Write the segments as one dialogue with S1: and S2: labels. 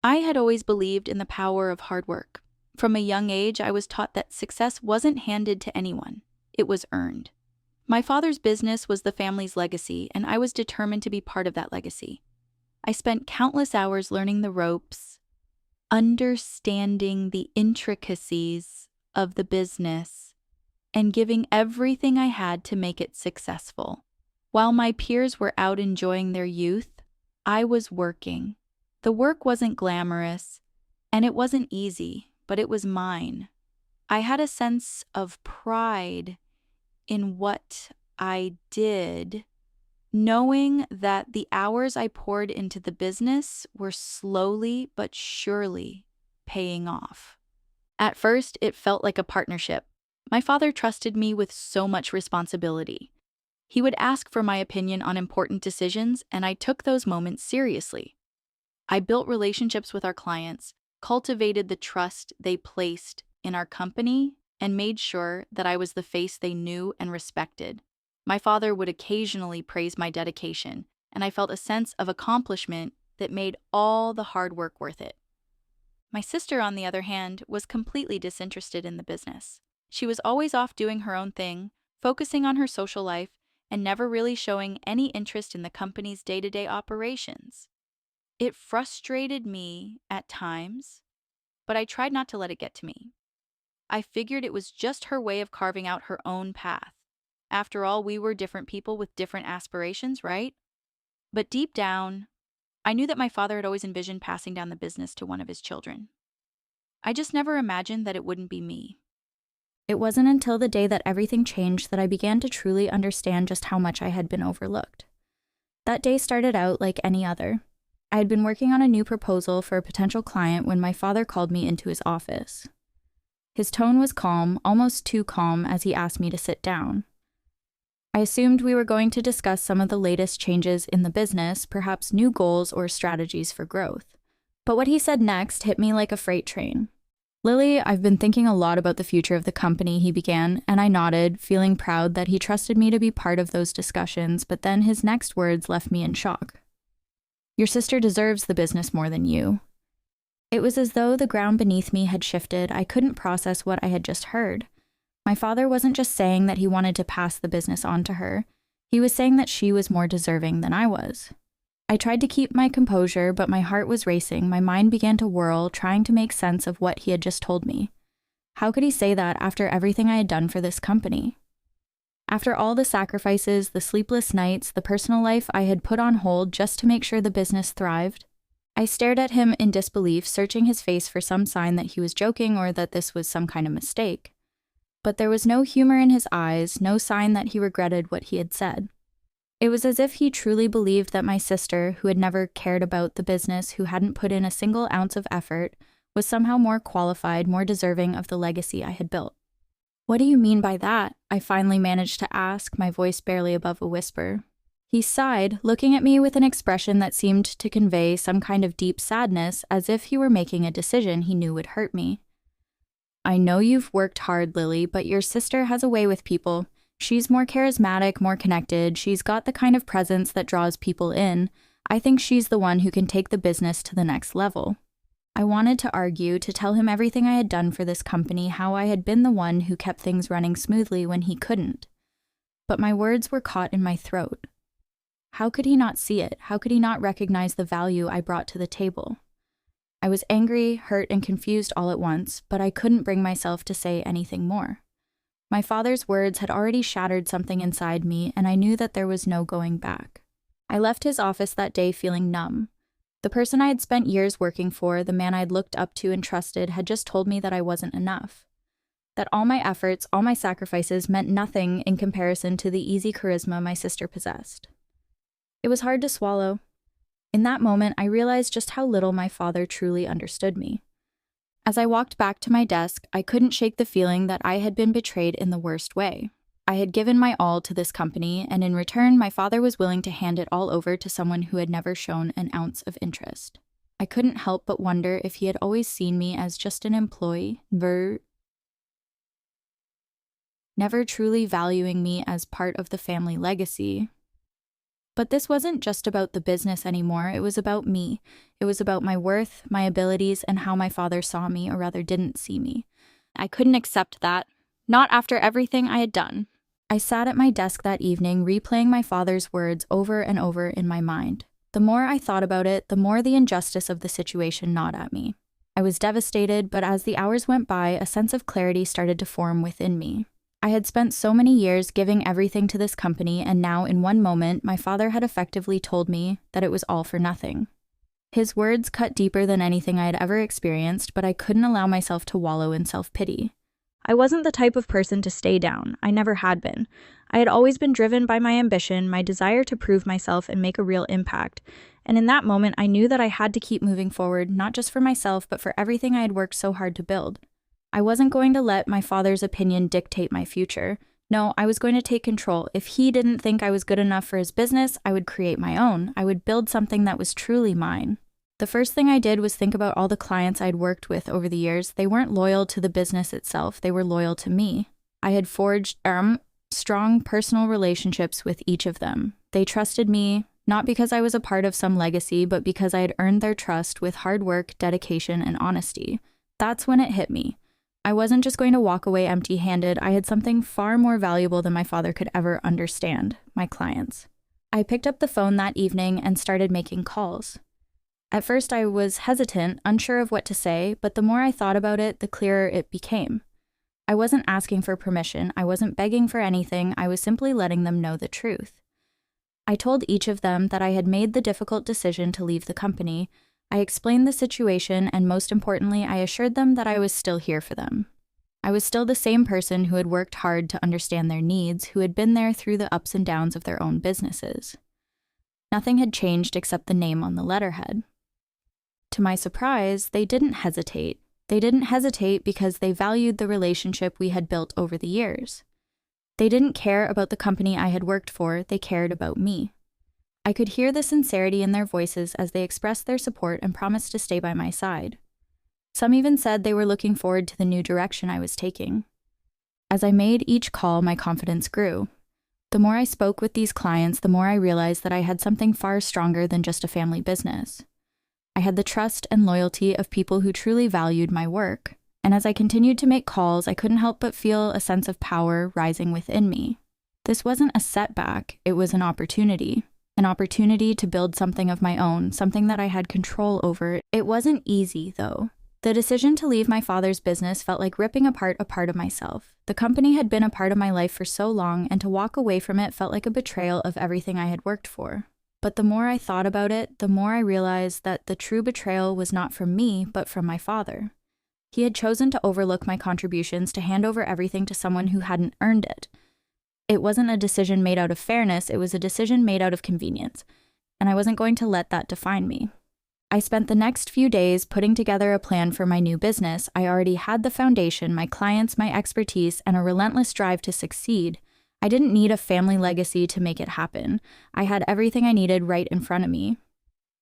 S1: I had always believed in the power of hard work. From a young age, I was taught that success wasn't handed to anyone, it was earned. My father's business was the family's legacy, and I was determined to be part of that legacy. I spent countless hours learning the ropes, understanding the intricacies of the business, and giving everything I had to make it successful. While my peers were out enjoying their youth, I was working. The work wasn't glamorous, and it wasn't easy, but it was mine. I had a sense of pride in what I did, knowing that the hours I poured into the business were slowly but surely paying off. At first, it felt like a partnership. My father trusted me with so much responsibility. He would ask for my opinion on important decisions, and I took those moments seriously. I built relationships with our clients, cultivated the trust they placed in our company, and made sure that I was the face they knew and respected. My father would occasionally praise my dedication, and I felt a sense of accomplishment that made all the hard work worth it. My sister, on the other hand, was completely disinterested in the business. She was always off doing her own thing, focusing on her social life, and never really showing any interest in the company's day-to-day operations. It frustrated me at times, but I tried not to let it get to me. I figured it was just her way of carving out her own path. After all, we were different people with different aspirations, right? But deep down, I knew that my father had always envisioned passing down the business to one of his children. I just never imagined that it wouldn't be me. It wasn't until the day that everything changed that I began to truly understand just how much I had been overlooked. That day started out like any other. I had been working on a new proposal for a potential client when my father called me into his office. His tone was calm, almost too calm, as he asked me to sit down. I assumed we were going to discuss some of the latest changes in the business, perhaps new goals or strategies for growth. But what he said next hit me like a freight train. "Lily, I've been thinking a lot about the future of the company," he began, and I nodded, feeling proud that he trusted me to be part of those discussions, but then his next words left me in shock. "Your sister deserves the business more than you." It was as though the ground beneath me had shifted. I couldn't process what I had just heard. My father wasn't just saying that he wanted to pass the business on to her. He was saying that she was more deserving than I was. I tried to keep my composure, but my heart was racing. My mind began to whirl, trying to make sense of what he had just told me. How could he say that after everything I had done for this company? After all the sacrifices, the sleepless nights, the personal life I had put on hold just to make sure the business thrived? I stared at him in disbelief, searching his face for some sign that he was joking or that this was some kind of mistake. But there was no humor in his eyes, no sign that he regretted what he had said. It was as if he truly believed that my sister, who had never cared about the business, who hadn't put in a single ounce of effort, was somehow more qualified, more deserving of the legacy I had built. "What do you mean by that?" I finally managed to ask, my voice barely above a whisper. He sighed, looking at me with an expression that seemed to convey some kind of deep sadness, as if he were making a decision he knew would hurt me. "I know you've worked hard, Lily, but your sister has a way with people. She's more charismatic, more connected. She's got the kind of presence that draws people in. I think she's the one who can take the business to the next level." I wanted to argue, to tell him everything I had done for this company, how I had been the one who kept things running smoothly when he couldn't. But my words were caught in my throat. How could he not see it? How could he not recognize the value I brought to the table? I was angry, hurt, and confused all at once, but I couldn't bring myself to say anything more. My father's words had already shattered something inside me, and I knew that there was no going back. I left his office that day feeling numb. The person I had spent years working for, the man I'd looked up to and trusted, had just told me that I wasn't enough. That all my efforts, all my sacrifices meant nothing in comparison to the easy charisma my sister possessed. It was hard to swallow. In that moment, I realized just how little my father truly understood me. As I walked back to my desk, I couldn't shake the feeling that I had been betrayed in the worst way. I had given my all to this company, and in return, my father was willing to hand it all over to someone who had never shown an ounce of interest. I couldn't help but wonder if he had always seen me as just an employee, never truly valuing me as part of the family legacy. But this wasn't just about the business anymore. It was about me. It was about my worth, my abilities, and how my father saw me, or rather didn't see me. I couldn't accept that. Not after everything I had done. I sat at my desk that evening, replaying my father's words over and over in my mind. The more I thought about it, the more the injustice of the situation gnawed at me. I was devastated, but as the hours went by, a sense of clarity started to form within me. I had spent so many years giving everything to this company, and now, in one moment, my father had effectively told me that it was all for nothing. His words cut deeper than anything I had ever experienced, but I couldn't allow myself to wallow in self-pity. I wasn't the type of person to stay down. I never had been. I had always been driven by my ambition, my desire to prove myself and make a real impact. And in that moment, I knew that I had to keep moving forward, not just for myself, but for everything I had worked so hard to build. I wasn't going to let my father's opinion dictate my future. No, I was going to take control. If he didn't think I was good enough for his business, I would create my own. I would build something that was truly mine. The first thing I did was think about all the clients I'd worked with over the years. They weren't loyal to the business itself. They were loyal to me. I had forged strong personal relationships with each of them. They trusted me, not because I was a part of some legacy, but because I had earned their trust with hard work, dedication, and honesty. That's when it hit me. I wasn't just going to walk away empty-handed. I had something far more valuable than my father could ever understand, my clients. I picked up the phone that evening and started making calls. At first, I was hesitant, unsure of what to say, but the more I thought about it, the clearer it became. I wasn't asking for permission. I wasn't begging for anything. I was simply letting them know the truth. I told each of them that I had made the difficult decision to leave the company. I explained the situation, and most importantly, I assured them that I was still here for them. I was still the same person who had worked hard to understand their needs, who had been there through the ups and downs of their own businesses. Nothing had changed except the name on the letterhead. To my surprise, they didn't hesitate. They didn't hesitate because they valued the relationship we had built over the years. They didn't care about the company I had worked for, they cared about me. I could hear the sincerity in their voices as they expressed their support and promised to stay by my side. Some even said they were looking forward to the new direction I was taking. As I made each call, my confidence grew. The more I spoke with these clients, the more I realized that I had something far stronger than just a family business. I had the trust and loyalty of people who truly valued my work. And as I continued to make calls, I couldn't help but feel a sense of power rising within me. This wasn't a setback, it was an opportunity. An opportunity to build something of my own, something that I had control over. It wasn't easy, though. The decision to leave my father's business felt like ripping apart a part of myself. The company had been a part of my life for so long, and to walk away from it felt like a betrayal of everything I had worked for. But the more I thought about it, the more I realized that the true betrayal was not from me, but from my father. He had chosen to overlook my contributions, to hand over everything to someone who hadn't earned it. It wasn't a decision made out of fairness, it was a decision made out of convenience, and I wasn't going to let that define me. I spent the next few days putting together a plan for my new business. I already had the foundation, my clients, my expertise, and a relentless drive to succeed. I didn't need a family legacy to make it happen. I had everything I needed right in front of me.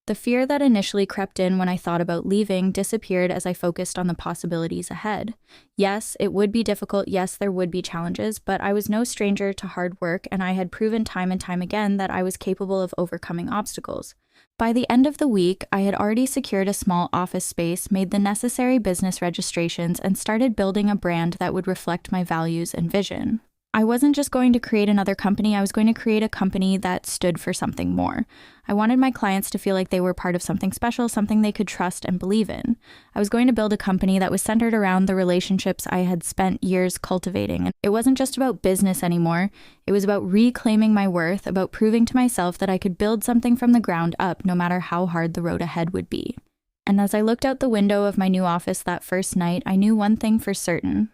S1: The fear that initially crept in when I thought about leaving disappeared as I focused on the possibilities ahead. Yes, it would be difficult. Yes, there would be challenges, but I was no stranger to hard work, and I had proven time and time again that I was capable of overcoming obstacles. By the end of the week, I had already secured a small office space, made the necessary business registrations, and started building a brand that would reflect my values and vision. I wasn't just going to create another company, I was going to create a company that stood for something more. I wanted my clients to feel like they were part of something special, something they could trust and believe in. I was going to build a company that was centered around the relationships I had spent years cultivating. And it wasn't just about business anymore. It was about reclaiming my worth, about proving to myself that I could build something from the ground up, no matter how hard the road ahead would be. And as I looked out the window of my new office that first night, I knew one thing for certain.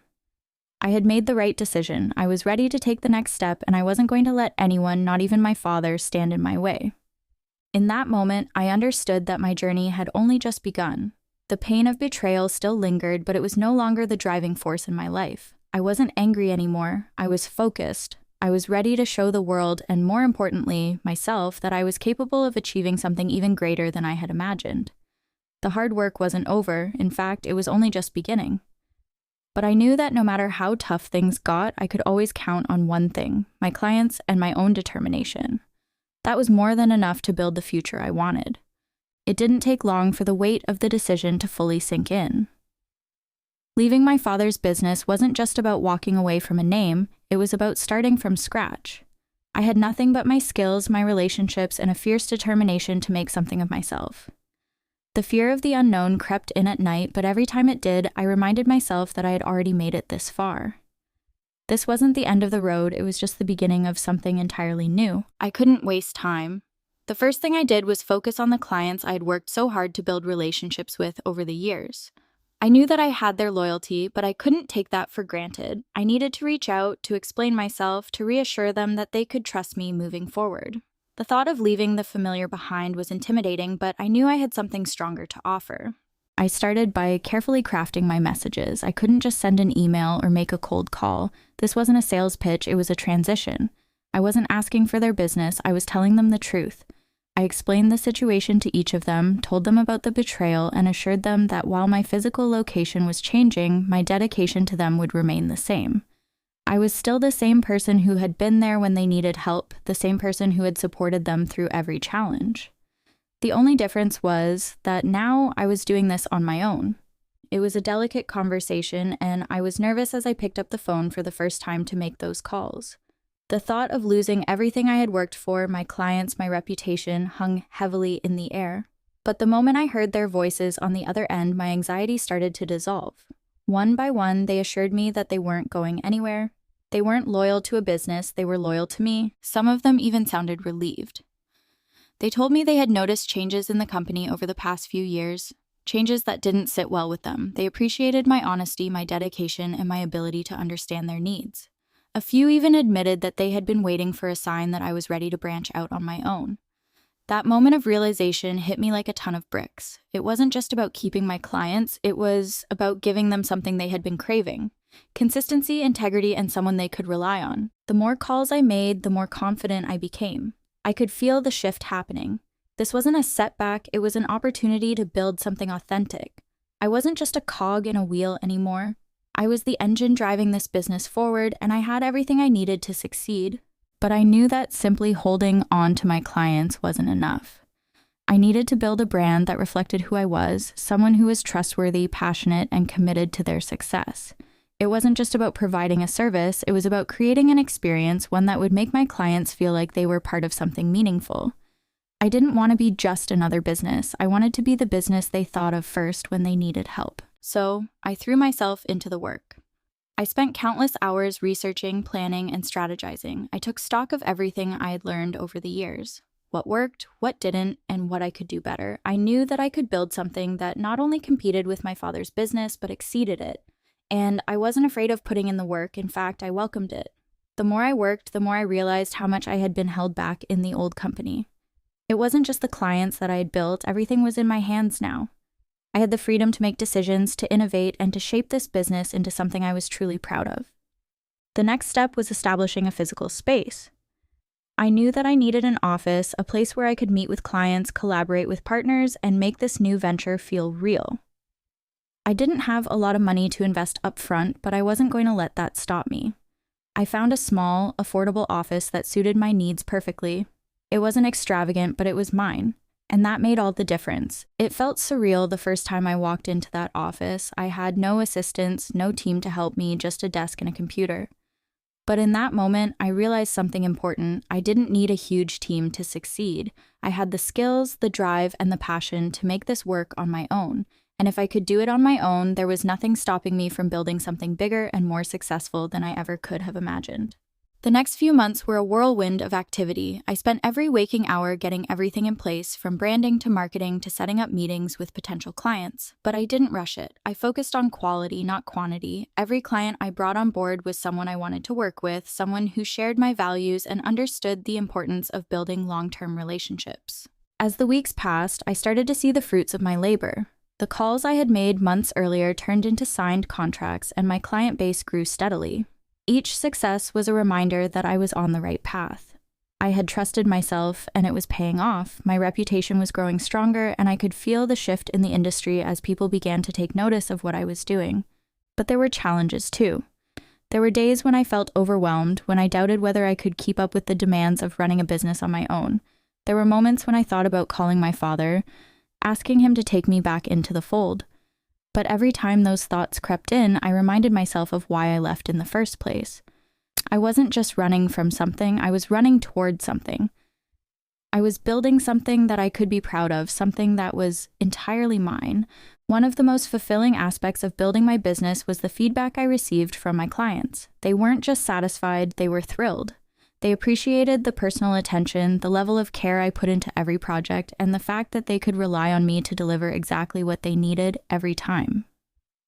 S1: I had made the right decision. I was ready to take the next step, and I wasn't going to let anyone, not even my father, stand in my way. In that moment, I understood that my journey had only just begun. The pain of betrayal still lingered, but it was no longer the driving force in my life. I wasn't angry anymore. I was focused. I was ready to show the world, and more importantly, myself, that I was capable of achieving something even greater than I had imagined. The hard work wasn't over. In fact, it was only just beginning. But I knew that no matter how tough things got, I could always count on one thing, my clients and my own determination. That was more than enough to build the future I wanted. It didn't take long for the weight of the decision to fully sink in. Leaving my father's business wasn't just about walking away from a name, it was about starting from scratch. I had nothing but my skills, my relationships, and a fierce determination to make something of myself. The fear of the unknown crept in at night, but every time it did, I reminded myself that I had already made it this far. This wasn't the end of the road, it was just the beginning of something entirely new. I couldn't waste time. The first thing I did was focus on the clients I had worked so hard to build relationships with over the years. I knew that I had their loyalty, but I couldn't take that for granted. I needed to reach out, to explain myself, to reassure them that they could trust me moving forward. The thought of leaving the familiar behind was intimidating, but I knew I had something stronger to offer. I started by carefully crafting my messages. I couldn't just send an email or make a cold call. This wasn't a sales pitch, it was a transition. I wasn't asking for their business, I was telling them the truth. I explained the situation to each of them, told them about the betrayal, and assured them that while my physical location was changing, my dedication to them would remain the same. I was still the same person who had been there when they needed help, the same person who had supported them through every challenge. The only difference was that now I was doing this on my own. It was a delicate conversation, and I was nervous as I picked up the phone for the first time to make those calls. The thought of losing everything I had worked for, my clients, my reputation, hung heavily in the air. But the moment I heard their voices on the other end, my anxiety started to dissolve. One by one, they assured me that they weren't going anywhere. They weren't loyal to a business, they were loyal to me. Some of them even sounded relieved. They told me they had noticed changes in the company over the past few years, changes that didn't sit well with them. They appreciated my honesty, my dedication, and my ability to understand their needs. A few even admitted that they had been waiting for a sign that I was ready to branch out on my own. That moment of realization hit me like a ton of bricks. It wasn't just about keeping my clients, it was about giving them something they had been craving. Consistency, integrity, and someone they could rely on. The more calls I made, the more confident I became. I could feel the shift happening. This wasn't a setback, it was an opportunity to build something authentic. I wasn't just a cog in a wheel anymore. I was the engine driving this business forward, and I had everything I needed to succeed. But I knew that simply holding on to my clients wasn't enough. I needed to build a brand that reflected who I was, someone who was trustworthy, passionate, and committed to their success. It wasn't just about providing a service, it was about creating an experience, one that would make my clients feel like they were part of something meaningful. I didn't want to be just another business. I wanted to be the business they thought of first when they needed help. So I threw myself into the work. I spent countless hours researching, planning, and strategizing. I took stock of everything I had learned over the years. What worked, what didn't, and what I could do better. I knew that I could build something that not only competed with my father's business, but exceeded it. And I wasn't afraid of putting in the work. In fact, I welcomed it. The more I worked, the more I realized how much I had been held back in the old company. It wasn't just the clients that I had built, everything was in my hands now. I had the freedom to make decisions, to innovate, and to shape this business into something I was truly proud of. The next step was establishing a physical space. I knew that I needed an office, a place where I could meet with clients, collaborate with partners, and make this new venture feel real. I didn't have a lot of money to invest upfront, but I wasn't going to let that stop me. I found a small, affordable office that suited my needs perfectly. It wasn't extravagant, but it was mine. And that made all the difference. It felt surreal the first time I walked into that office. I had no assistants, no team to help me, just a desk and a computer. But in that moment, I realized something important. I didn't need a huge team to succeed. I had the skills, the drive, and the passion to make this work on my own. And if I could do it on my own, there was nothing stopping me from building something bigger and more successful than I ever could have imagined. The next few months were a whirlwind of activity. I spent every waking hour getting everything in place, from branding to marketing to setting up meetings with potential clients. But I didn't rush it. I focused on quality, not quantity. Every client I brought on board was someone I wanted to work with, someone who shared my values and understood the importance of building long-term relationships. As the weeks passed, I started to see the fruits of my labor. The calls I had made months earlier turned into signed contracts, and my client base grew steadily. Each success was a reminder that I was on the right path. I had trusted myself, and it was paying off. My reputation was growing stronger, and I could feel the shift in the industry as people began to take notice of what I was doing. But there were challenges too. There were days when I felt overwhelmed, when I doubted whether I could keep up with the demands of running a business on my own. There were moments when I thought about calling my father, asking him to take me back into the fold. But every time those thoughts crept in, I reminded myself of why I left in the first place. I wasn't just running from something, I was running toward something. I was building something that I could be proud of, something that was entirely mine. One of the most fulfilling aspects of building my business was the feedback I received from my clients. They weren't just satisfied, they were thrilled. They appreciated the personal attention, the level of care I put into every project, and the fact that they could rely on me to deliver exactly what they needed every time.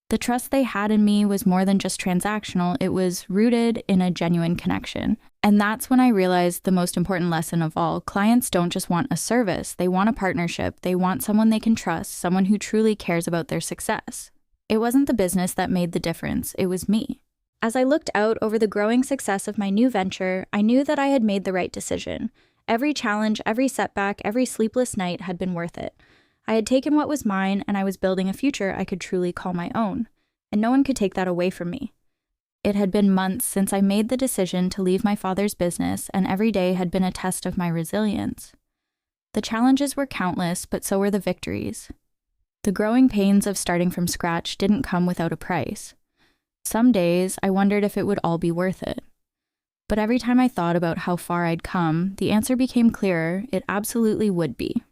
S1: The trust they had in me was more than just transactional, it was rooted in a genuine connection. And that's when I realized the most important lesson of all. Clients don't just want a service, they want a partnership. They want someone they can trust, someone who truly cares about their success. It wasn't the business that made the difference, it was me. As I looked out over the growing success of my new venture, I knew that I had made the right decision. Every challenge, every setback, every sleepless night had been worth it. I had taken what was mine, and I was building a future I could truly call my own. And no one could take that away from me. It had been months since I made the decision to leave my father's business, and every day had been a test of my resilience. The challenges were countless, but so were the victories. The growing pains of starting from scratch didn't come without a price. Some days, I wondered if it would all be worth it. But every time I thought about how far I'd come, the answer became clearer: it absolutely would be.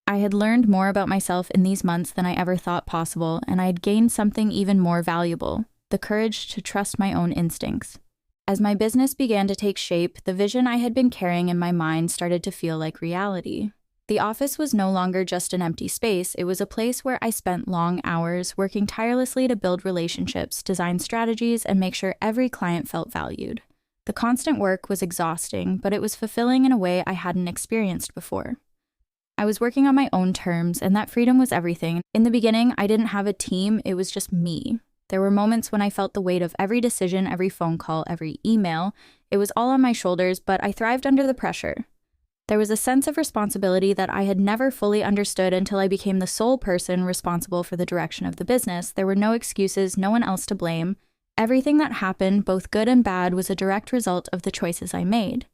S1: I had learned more about myself in these months than I ever thought possible, and I had gained something even more valuable: the courage to trust my own instincts. As my business began to take shape, the vision I had been carrying in my mind started to feel like reality. The office was no longer just an empty space, it was a place where I spent long hours working tirelessly to build relationships, design strategies, and make sure every client felt valued. The constant work was exhausting, but it was fulfilling in a way I hadn't experienced before. I was working on my own terms, and that freedom was everything. In the beginning, I didn't have a team, it was just me. There were moments when I felt the weight of every decision, every phone call, every email. It was all on my shoulders, but I thrived under the pressure. There was a sense of responsibility that I had never fully understood until I became the sole person responsible for the direction of the business. There were no excuses, no one else to blame. Everything that happened, both good and bad, was a direct result of the choices I made.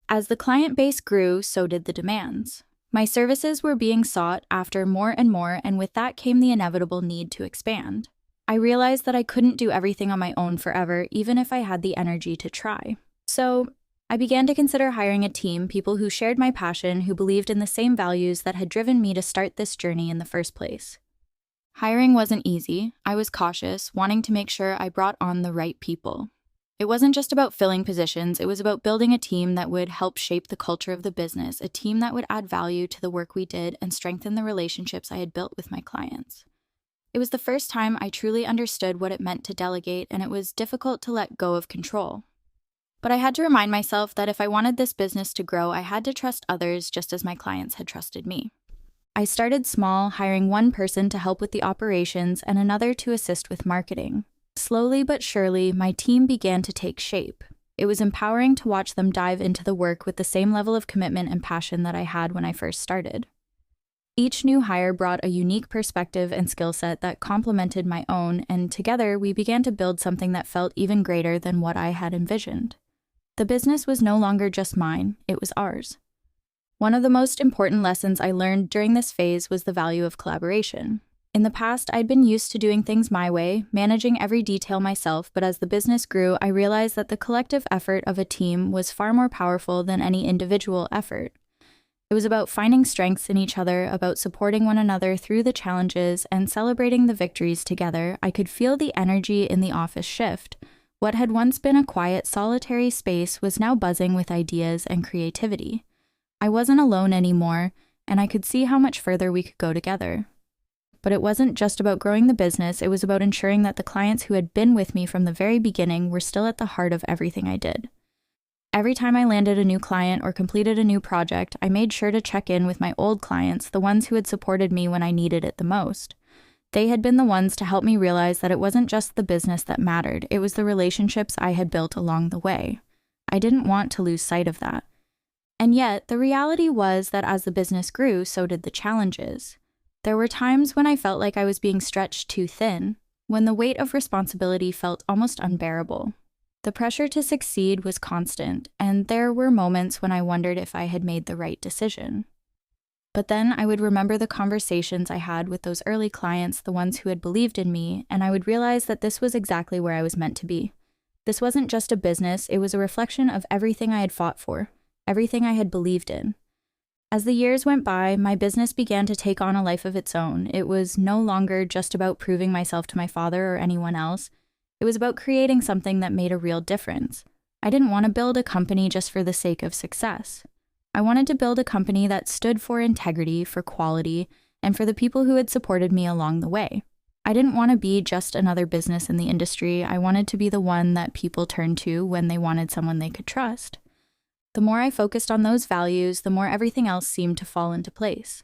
S1: As the client base grew, so did the demands. My services were being sought after more, and with that came the inevitable need to expand. I realized that I couldn't do everything on my own forever, even if I had the energy to try. So I began to consider hiring a team, people who shared my passion, who believed in the same values that had driven me to start this journey in the first place. Hiring wasn't easy. I was cautious, wanting to make sure I brought on the right people. It wasn't just about filling positions, it was about building a team that would help shape the culture of the business, a team that would add value to the work we did and strengthen the relationships I had built with my clients. It was the first time I truly understood what it meant to delegate, and it was difficult to let go of control. But I had to remind myself that if I wanted this business to grow, I had to trust others just as my clients had trusted me. I started small, hiring one person to help with the operations and another to assist with marketing. Slowly but surely, my team began to take shape. It was empowering to watch them dive into the work with the same level of commitment and passion that I had when I first started. Each new hire brought a unique perspective and skill set that complemented my own, and together we began to build something that felt even greater than what I had envisioned. The business was no longer just mine, it was ours. One of the most important lessons I learned during this phase was the value of collaboration. In the past, I'd been used to doing things my way, managing every detail myself, but as the business grew, I realized that the collective effort of a team was far more powerful than any individual effort. It was about finding strengths in each other, about supporting one another through the challenges, and celebrating the victories together. I could feel the energy in the office shift. What had once been a quiet, solitary space was now buzzing with ideas and creativity. I wasn't alone anymore, and I could see how much further we could go together. But it wasn't just about growing the business, it was about ensuring that the clients who had been with me from the very beginning were still at the heart of everything I did. Every time I landed a new client or completed a new project, I made sure to check in with my old clients, the ones who had supported me when I needed it the most. They had been the ones to help me realize that it wasn't just the business that mattered, it was the relationships I had built along the way. I didn't want to lose sight of that. And yet, the reality was that as the business grew, so did the challenges. There were times when I felt like I was being stretched too thin, when the weight of responsibility felt almost unbearable. The pressure to succeed was constant, and there were moments when I wondered if I had made the right decision. But then I would remember the conversations I had with those early clients, the ones who had believed in me, and I would realize that this was exactly where I was meant to be. This wasn't just a business, it was a reflection of everything I had fought for, everything I had believed in. As the years went by, my business began to take on a life of its own. It was no longer just about proving myself to my father or anyone else. It was about creating something that made a real difference. I didn't want to build a company just for the sake of success. I wanted to build a company that stood for integrity, for quality, and for the people who had supported me along the way. I didn't want to be just another business in the industry. I wanted to be the one that people turned to when they wanted someone they could trust. The more I focused on those values, the more everything else seemed to fall into place.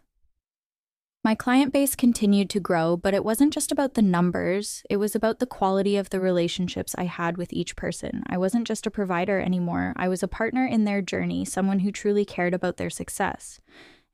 S1: My client base continued to grow, but it wasn't just about the numbers. It was about the quality of the relationships I had with each person. I wasn't just a provider anymore. I was a partner in their journey, someone who truly cared about their success.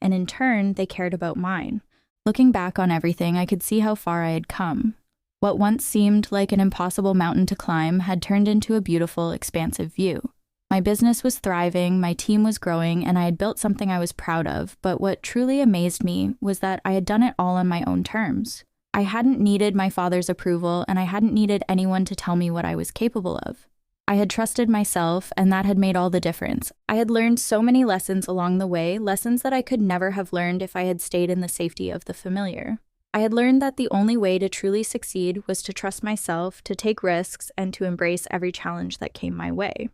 S1: And in turn, they cared about mine. Looking back on everything, I could see how far I had come. What once seemed like an impossible mountain to climb had turned into a beautiful, expansive view. My business was thriving, my team was growing, and I had built something I was proud of, but what truly amazed me was that I had done it all on my own terms. I hadn't needed my father's approval, and I hadn't needed anyone to tell me what I was capable of. I had trusted myself, and that had made all the difference. I had learned so many lessons along the way, lessons that I could never have learned if I had stayed in the safety of the familiar. I had learned that the only way to truly succeed was to trust myself, to take risks, and to embrace every challenge that came my way.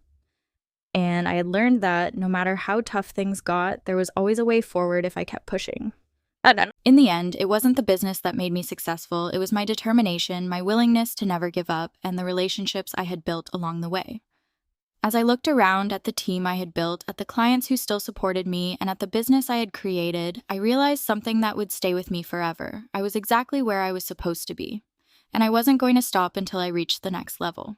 S1: And I had learned that no matter how tough things got, there was always a way forward if I kept pushing. In the end, it wasn't the business that made me successful. It was my determination, my willingness to never give up, and the relationships I had built along the way. As I looked around at the team I had built, at the clients who still supported me, and at the business I had created, I realized something that would stay with me forever. I was exactly where I was supposed to be, and I wasn't going to stop until I reached the next level.